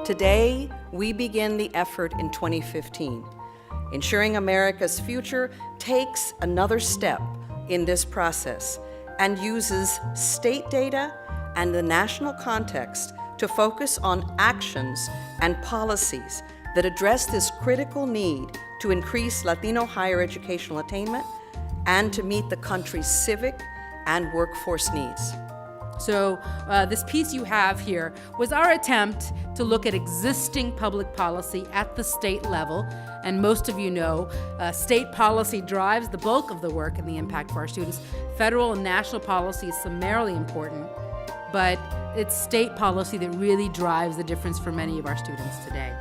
Today, we begin the effort in 2015. Ensuring America's future takes another step in this process and uses state data and the national context to focus on actions and policies that address this critical need to increase Latino higher educational attainment and to meet the country's civic and workforce needs. So this piece you have here was our attempt to look at existing public policy at the state level. And most of you know, state policy drives the bulk of the work and the impact for our students. Federal and national policy is summarily important, but it's state policy that really drives the difference for many of our students today.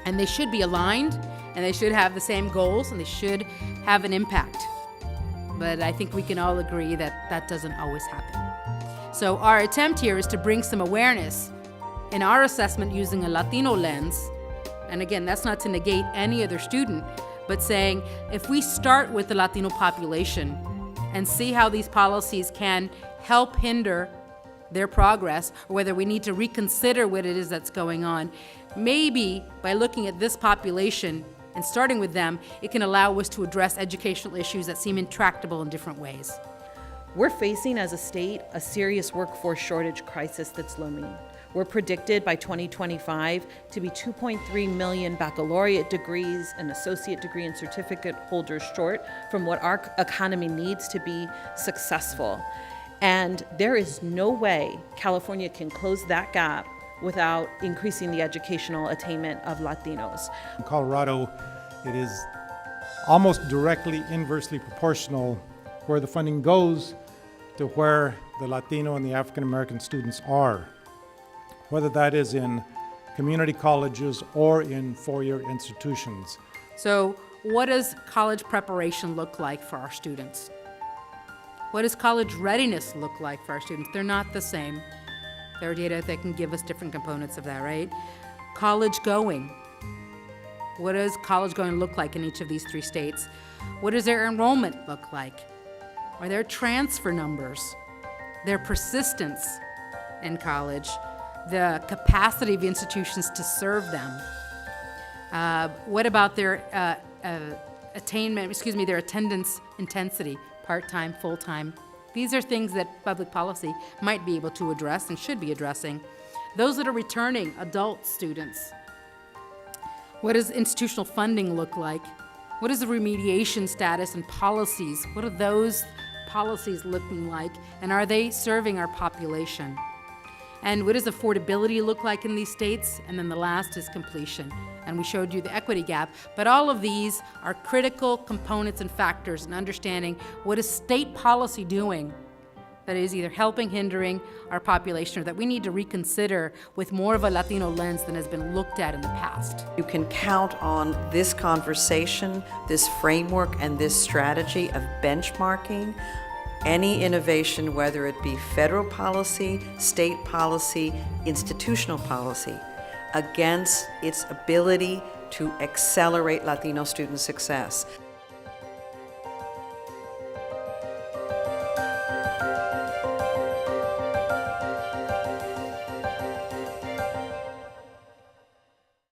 And they should be aligned, and they should have the same goals, and they should have an impact. But I think we can all agree that that doesn't always happen. So our attempt here is to bring some awareness in our assessment using a Latino lens. And again, that's not to negate any other student, but saying if we start with the Latino population and see how these policies can help hinder their progress, or whether we need to reconsider what it is that's going on, maybe by looking at this population and starting with them, it can allow us to address educational issues that seem intractable in different ways. We're facing, as a state, a serious workforce shortage crisis that's looming. We're predicted by 2025 to be 2.3 million baccalaureate degrees and associate degree and certificate holders short from what our economy needs to be successful. And there is no way California can close that gap without increasing the educational attainment of Latinos. In Colorado, it is almost directly inversely proportional where the funding goes to where the Latino and the African American students are, whether that is in community colleges or in four-year institutions. So what does college preparation look like for our students? What does college readiness look like for our students? They're not the same. There are data that can give us different components of that, right? College going. What does college going look like in each of these three states? What does their enrollment look like? Are there transfer numbers? Their persistence in college? The capacity of institutions to serve them? What about their their attendance intensity, part-time, full-time? These are things that public policy might be able to address and should be addressing. Those that are returning adult students. What does institutional funding look like? What is the remediation status and policies? What are those policies looking like, and are they serving our population? And what does affordability look like in these states? And then the last is completion. And we showed you the equity gap, but all of these are critical components and factors in understanding what is state policy doing that is either helping, hindering our population, or that we need to reconsider with more of a Latino lens than has been looked at in the past. You can count on this conversation, this framework, and this strategy of benchmarking any innovation, whether it be federal policy, state policy, institutional policy, against its ability to accelerate Latino student success.